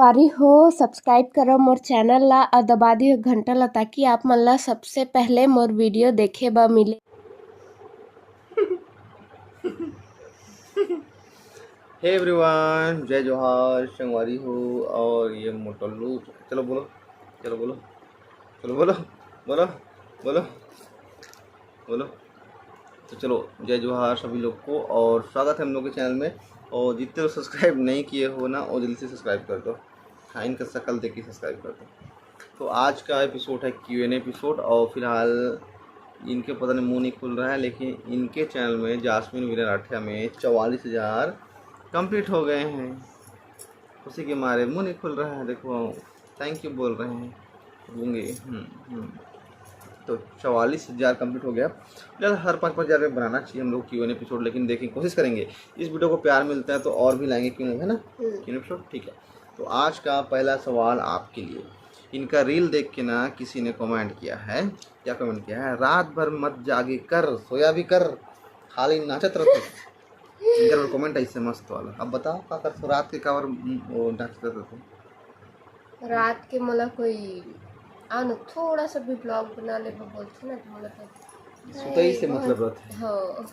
वारी हो सब्सक्राइब करो मोर चैनल ला और दबा दियो घंटा ला ताकि आप मन ला सबसे पहले मोर वीडियो देखे बर मिले। हे एवरीवन, जय जोहार, संगवारी हो। और ये मोटल्लू, चलो बोलो, चलो बोलो, चलो बोलो, बोलो बोलो बोलो। तो चलो, जय जोहार सभी लोग को और स्वागत है हम लोग के चैनल में। और जितने लोग सब्सक्राइब नहीं किए हो ना, वो जल्दी से सब्सक्राइब कर दो। हाँ, इनका शक्ल देख के सब्सक्राइब कर दो। तो आज का एपिसोड है Q&A एपिसोड। और फिलहाल इनके पता नहीं मुँह नहीं खुल रहा है, लेकिन इनके चैनल में जास्मिन विनर आठिया में 44,000 कंप्लीट हो गए हैं। उसी के मारे मुँह नहीं खुल रहा है। देखो, थैंक यू बोल रहे हैं होंगे। तो 44,000 कंप्लीट हो गया। फिलहाल हर 5-5 हज़ार में बनाना चाहिए हम लोग Q&A एपिसोड, लेकिन देखें कोशिश करेंगे। इस वीडियो को प्यार मिलता है तो और भी लाएंगे, क्यों नहीं, है ना Q&A एपिसोड। ठीक है, तो आज का पहला सवाल आपके लिए। इनका रील देख के ना किसी ने कमेंट किया है। क्या कमेंट किया है? रात भर मत जागे कर, सोया भी कर, खाली नाचत रहो। इनका कमेंट है इससे मस्त वाला। अब बताओ क्या कर रात के कावर नाचत रहते? रात के मला कोई आनो थोड़ा सा भी ब्लॉग बना ले बोलते ना तो मला तो सुतई से मतलब रहते। हाँ।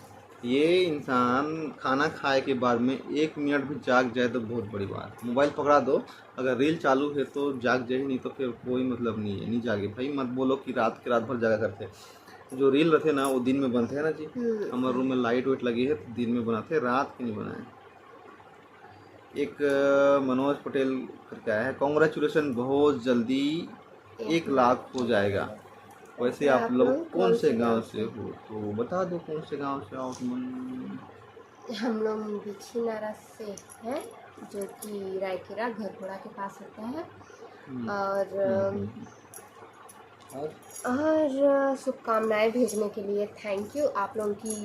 ये इंसान खाना खाए के बाद में 1 मिनट भी जाग जाए तो बहुत बड़ी बात। मोबाइल पकड़ा दो, अगर रील चालू है तो जाग जाए, नहीं तो फिर कोई मतलब नहीं है, नहीं जागे भाई। मत बोलो कि रात भर जागा करते। जो रील रहते ना वो दिन में बनते हैं ना जी। हमारे रूम में लाइट वाइट लगी है तो दिन में बनाते, रात के नहीं बनाए। एक मनोज पटेल करके आया है, कॉन्ग्रेचुलेसन, बहुत जल्दी 1 लाख हो जाएगा। वैसे आप लोग कौन से गांव से हो, तो बता दो कौन से गांव से आओ तुम। हम लोग बिछीनारा से हैं, जो कि रायकेरा घरघोड़ा के पास होता है। और शुभकामनाएं भेजने के लिए थैंक यू। आप लोगों की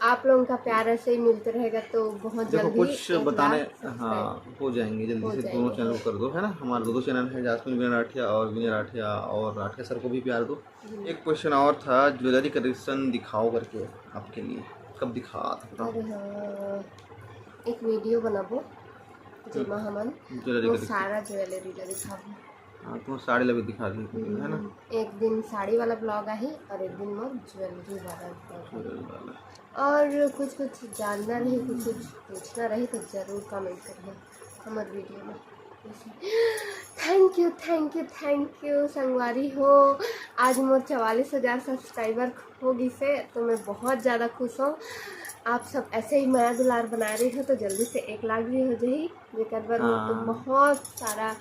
आप लोगों का प्यार ऐसे ही मिलते रहेगा तो बहुत देखो जल्दी कुछ बताने, हाँ, हो जाएंगे जल्दी हो से। जाएंगे, दोनों चैनल को कर दो, है ना। हमारे दो चैनल है, जास्मिन विनर राठिया और विनय राठिया, और राठिया सर को भी प्यार दो। एक क्वेश्चन और था, ज्वेलरी कलेक्शन दिखाओ करके आपके लिए, कब दिखा? अरे हाँ, एक वीडियो बनाबो जेमा हमन ज्वेलरी वो कलेक्शन, सारा ज्वेलरी ला दिखाबो। हाँ, तुम साड़ी लगे दिखा दी, है ना। एक दिन साड़ी वाला ब्लॉग आई और एक दिन मोर ज्वेलरी वाला ब्लॉग। ज्वेलरी वाला। और कुछ जानना रही, कुछ पूछना रही तो ज़रूर कमेंट करिए हमारे वीडियो में। थैंक यू संगवारी हो। आज मोर 44,000 सब्सक्राइबर होगी से तो मैं बहुत ज़्यादा खुश हूँ। आप सब ऐसे ही माया दुलार बना रही हो तो जल्दी से 1 लाख भी हो जाए जेकर बर तो बहुत सारा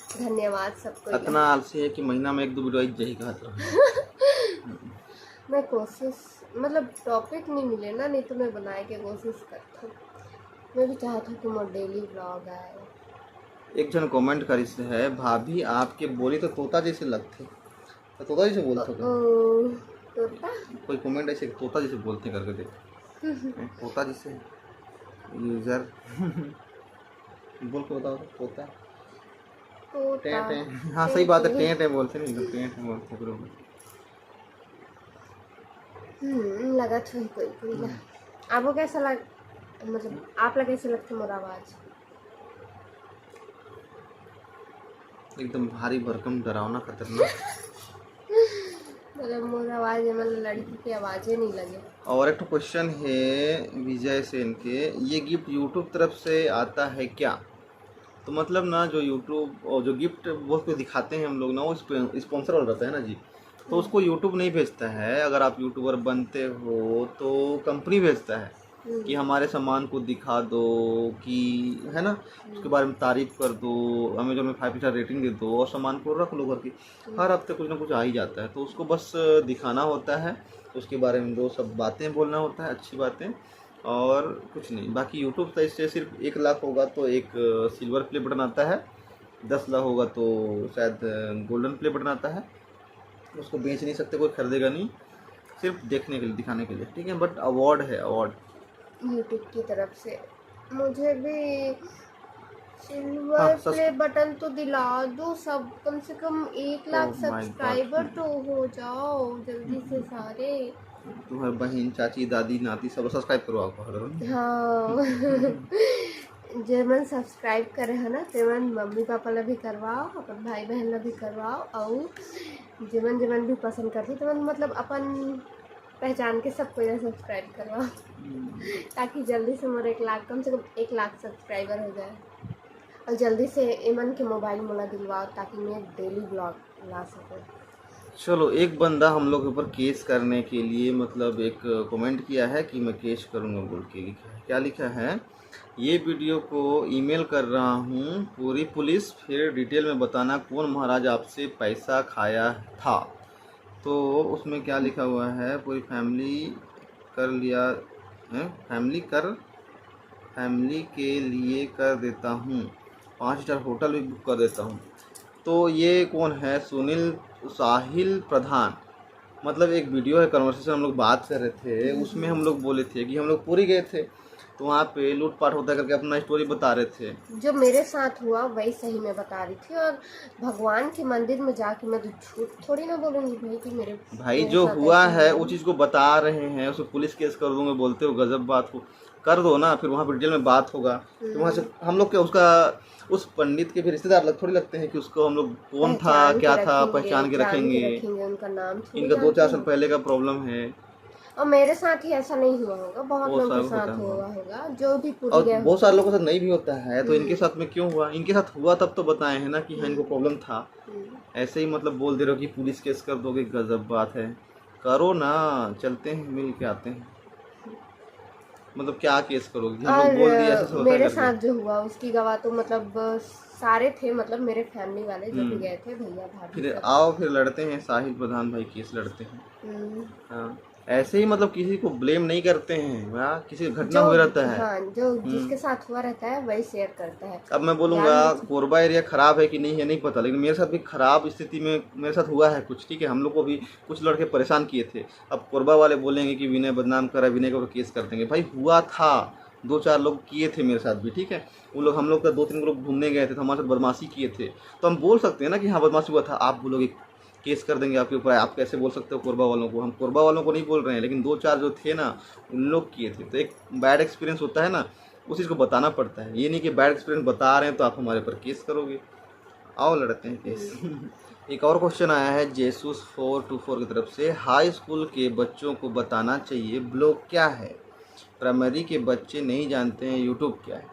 धन्यवाद सबको। इतना आलसी है कि महीना में 1-2 वीडियो जाही कहत। मैं कोशिश मतलब टॉपिक नहीं मिले ना, नहीं तो मैं बनाए के कोशिश करता हूँ। मैं भी चाहता हूँ कि मोर डेली ब्लॉग आए। एक जन कमेंट करी से है, भाभी आपके बोली तो तोता जैसे लगते, तो तोता जैसे बोलते हो। तोता कोई कमेंट ऐसे तोता जैसे बोलते करके देख। तोता जैसे यूजर बोल के बताओ, तोता टें टें। हाँ सही बात है, टें टें बोलते नहीं, टें टें बोलते बरोबर। लगा तो कोई ना। आपको कैसा लग, मतलब आप लोग कैसे लगते मोर आवाज़? एकदम भारी भरकम, डरावना, खतरनाक। मतलब मोर आवाज़ मतलब लड़की की आवाज़ें नहीं लगे। और एक क्वेश्चन है विजय सेन के, ये गिफ्ट यूट्यूब तरफ से आता है क्या? तो मतलब ना, जो यूट्यूब और जो गिफ्ट वो को दिखाते हैं हम लोग ना, वो स्पॉन्सर वाला रहता है ना जी। तो उसको यूट्यूब नहीं भेजता है। अगर आप यूट्यूबर बनते हो तो कंपनी भेजता है कि हमारे सामान को दिखा दो, कि है ना, उसके बारे में तारीफ कर दो, अमेजोन में 5 स्टार रेटिंग दे दो और सामान को रख लो घर की। हर हफ्ते कुछ ना कुछ आ ही जाता है, तो उसको बस दिखाना होता है, उसके बारे में 2 सब बातें बोलना होता है, अच्छी बातें, और कुछ नहीं। बाकी यूट्यूब से इससे सिर्फ 1 लाख होगा तो एक सिल्वर प्ले बटन आता है, 10 लाख होगा तो शायद गोल्डन प्ले बटन आता है। उसको बेच नहीं सकते, कोई खरीदेगा नहीं, सिर्फ देखने के लिए, दिखाने के लिए, ठीक है। बट अवार्ड है, अवार्ड यूट्यूब की तरफ से। मुझे भी सिल्वर प्ले बटन तो दिला दो सब, कम से कम 1 लाख सब्सक्राइबर तो हो जाओ जल्दी से सारे। तुम्हारे बहन, चाची, दादी, नाती सब सब्सक्राइब करो आपको। हाँ जेमन सब्सक्राइब करे है ना तेमन मम्मी पापा ला भी करवाओ, अपन भाई बहन ला भी करवाओ, और जेमन जेमन भी पसंद करती तेमन मतलब अपन पहचान के सबको यहाँ सब्सक्राइब करवाओ, ताकि जल्दी से मोर 1 लाख, कम से कम 1 लाख सब्सक्राइबर हो जाए, और जल्दी से एमन के मोबाइल मोला दिलवाओ ताकि मैं डेली ब्लॉग ला सकूँ। चलो, एक बंदा हम लोग के ऊपर केस करने के लिए मतलब एक कमेंट किया है कि मैं केस करूँगा बोल के लिखा है। क्या लिखा है? ये वीडियो को ईमेल कर रहा हूँ पूरी पुलिस, फिर डिटेल में बताना कौन महाराज आपसे पैसा खाया था। तो उसमें क्या लिखा हुआ है? पूरी फैमिली कर लिया है, फैमिली के लिए कर देता हूँ, 5 स्टार होटल भी बुक कर देता हूँ। तो ये कौन है? सुनील साहिल प्रधान। मतलब एक वीडियो है, कन्वर्सेशन हम लोग बात कर रहे थे, उसमें हम लोग बोले थे कि हम लोग पूरी गए थे तो वहाँ पे लूटपाट होता करके अपना स्टोरी बता रहे थे। जो मेरे साथ हुआ वही सही मैं बता रही थी, और भगवान के मंदिर में जाके मैं तो झूठ थोड़ी ना बोलूँगी भाई कि भाई मेरे जो साथ हुआ ऐसा है हुआ। वो चीज़ को बता रहे हैं, उसे पुलिस केस कर दूंगे बोलते हो, गजब बात को कर दो ना, फिर वहाँ पर डिटेल में बात होगा। तो वहाँ से हम लोग क्या उसका उस पंडित के भी रिश्तेदार थोड़ी लगते हैं कि उसको हम लोग कौन था क्या था पहचान के रखेंगे। उनका नाम थोड़ी इनका 2-4 जानते साल हैं। पहले का प्रॉब्लम है। और मेरे साथ ही ऐसा नहीं हुआ होगा, बहुत बहुत लोगों के सालों साथ होता हुआ होगा, होगा जो भी पूरी और गए बहुत सारे होंगे। लोगों के साथ नहीं भी होता है। तो इनके साथ में क्यों हुआ? इनके साथ हुआ तब तो बताए हैं ना कि हाँ इनको प्रॉब्लम था। ऐसे ही मतलब बोल दे रहे हो कि पुलिस केस कर दोगे, गजब बात है। करो ना, चलते हैं मिल के आते हैं। मतलब क्या केस करोगे? हम लोग बोल दिए ऐसे से और होता है मेरे करके। साथ जो हुआ उसकी गवाह तो मतलब सारे थे, मतलब मेरे फैमिली वाले जो भी गए थे, भैया भाभी फिर सब। आओ फिर लड़ते हैं, साहिल प्रधान भाई केस लड़ते हैं। हम्म, हाँ, ऐसे ही मतलब किसी को ब्लेम नहीं करते हैं। हाँ, किसी का घटना जो हुआ रहता है। हाँ जो जिसके साथ हुआ रहता है वही शेयर करता है। अब मैं बोलूँगा कोरबा एरिया ख़राब है कि नहीं है नहीं पता, लेकिन मेरे साथ भी ख़राब स्थिति में मेरे साथ हुआ है कुछ। ठीक है, हम लोग को भी कुछ लड़के परेशान किए थे। अब कोरबा वाले बोलेंगे कि विनय बदनाम करा, विनय के ऊपर केस कर देंगे। भाई हुआ था, 2-4 लोग किए थे मेरे साथ भी। ठीक है, वो लोग हम लोग का 2-3 लोग घूमने गए थे तो हमारे साथ बदमाशी किए थे, तो हम बोल सकते हैं ना कि हाँ बदमाशी हुआ था। आप बोलोगे केस कर देंगे आपके ऊपर, आप कैसे बोल सकते हो कोरबा वालों को? हम कोरबा वालों को नहीं बोल रहे हैं, लेकिन 2-4 जो थे ना उन लोग किए थे। तो एक बैड एक्सपीरियंस होता है ना, उस चीज़ को बताना पड़ता है। ये नहीं कि बैड एक्सपीरियंस बता रहे हैं तो आप हमारे पर केस करोगे। आओ लड़ते हैं केस। एक और क्वेश्चन आया है जेसूस 424 की तरफ से। हाई स्कूल के बच्चों को बताना चाहिए ब्लॉग क्या है, प्राइमरी के बच्चे नहीं जानते हैं यूट्यूब क्या है।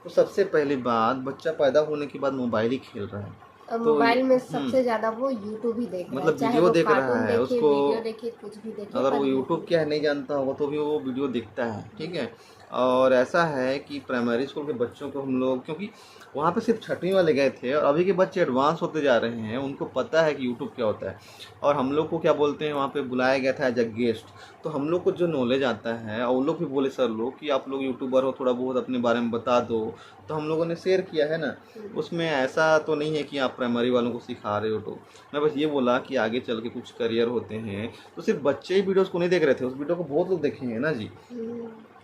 तो सबसे पहली बात, बच्चा पैदा होने के बाद मोबाइल ही खेल रहा है, तो मोबाइल में सबसे ज्यादा वो यूट्यूब ही देख रहा है, मतलब चाहे वीडियो वो देख रहा कार्टून है देखे, उसको। वीडियो देखे, कुछ भी देखे, अगर पर वो यूट्यूब क्या है नहीं जानता होगा तो भी वो वीडियो देखता है। ठीक है, और ऐसा है कि प्राइमरी स्कूल के बच्चों को हम लोग, क्योंकि वहाँ पे सिर्फ 6वीं वाले गए थे और अभी के बच्चे एडवांस होते जा रहे हैं, उनको पता है कि यूट्यूब क्या होता है। और हम लोग को क्या बोलते हैं, वहाँ पे बुलाया गया था एज अ गेस्ट, तो हम लोग को जो नॉलेज आता है, और वो लोग भी बोले सर लोग कि आप लोग यूट्यूबर हो, थोड़ा बहुत अपने बारे में बता दो, तो हम लोगों ने शेयर किया है ना। उसमें ऐसा तो नहीं है कि आप प्राइमरी वालों को सिखा रहे हो। तो मैं बस ये बोला कि आगे चल के कुछ करियर होते हैं, तो सिर्फ बच्चे ही वीडियोस को नहीं देख रहे थे, उस वीडियो को बहुत लोग देखेंगे ना जी।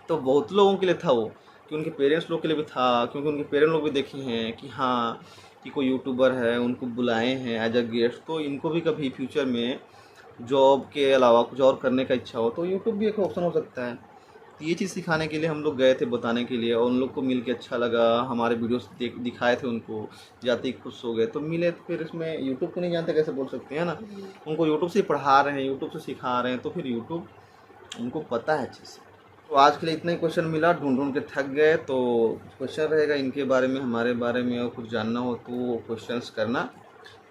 तो बहुत लोगों के लिए था वो, कि उनके पेरेंट्स लोग के लिए भी था, क्योंकि उनके पेरेंट्स लोग भी देखे हैं कि हाँ कि कोई यूट्यूबर है, उनको बुलाए हैं एज अ गेस्ट, तो इनको भी कभी फ्यूचर में जॉब के अलावा कुछ और करने का इच्छा हो तो यूट्यूब भी एक ऑप्शन हो सकता है। तो ये चीज़ सिखाने के लिए हम लोग गए थे, बताने के लिए, और उन लोग को मिल के अच्छा लगा। हमारे वीडियोस दिखाए थे उनको, जाते ही खुश हो गए, तो मिले। तो फिर इसमें यूट्यूब को नहीं जानते कैसे बोल सकते हैं ना। उनको यूट्यूब से पढ़ा रहे हैं, यूट्यूब से सिखा रहे हैं, तो फिर यूट्यूब उनको पता है अच्छे से। तो आज के लिए इतना ही क्वेश्चन मिला, ढूंढ ढूंढ के थक गए। तो क्वेश्चन रहेगा इनके बारे में, हमारे बारे में, और कुछ जानना हो तो क्वेश्चंस करना।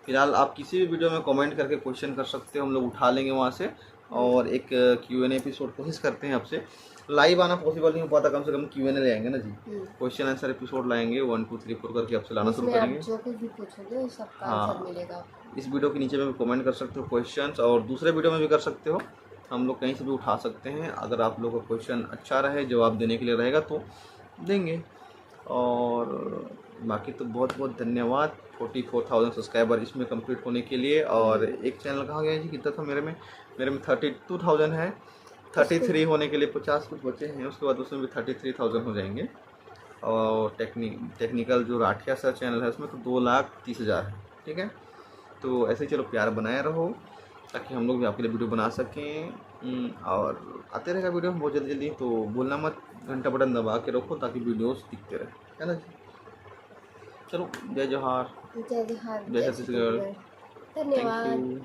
फिलहाल आप किसी भी वीडियो में कमेंट करके क्वेश्चन कर सकते हो, हम लोग उठा लेंगे वहाँ से। और एक Q&A एपिसोड कोशिश करते हैं आपसे। लाइव आना पॉसिबल नहीं हो पाता, कम से कम Q&A ले आएंगे ना जी, क्वेश्चन आंसर एपिसोड लाएंगे 1 2 3 4 करके आपसे लाना शुरू उसमें आप करेंगे। जो कुछ भी पूछोगे सबका हाँ, आंसर मिलेगा। इस वीडियो के नीचे में भी कमेंट कर सकते हो क्वेश्चंस, और दूसरे वीडियो में भी कर सकते हो। हम लोग कहीं से भी उठा सकते हैं। अगर आप लोगों का क्वेश्चन अच्छा रहे, जवाब देने के लिए रहेगा तो देंगे। और बाकी तो बहुत बहुत धन्यवाद 44,000 सब्सक्राइबर इसमें कंप्लीट होने के लिए। और एक चैनल कहाँ गया जी, कितना था मेरे में 32,000 है। 33 होने के लिए 50 कुछ बचे हैं, उसके बाद उसमें भी 33,000 हो जाएंगे। और टेक्निकल जो राठिया सर चैनल है उसमें तो 2,30,000 है। ठीक है, तो ऐसे ही चलो प्यार बनाए रहो, ताकि हम लोग भी आपके लिए वीडियो बना सकें। और आते रहेगा वीडियो बहुत जल्दी जल्दी, तो बोलना मत, घंटा बटन दबा के रखो ताकि वीडियोस दिखते रहे। है ना। चलो जय जोहार, जय जोहार, जय जय छत्तीसगढ़। छत्तीसगढ़। थैंक धन्यवाद। यू।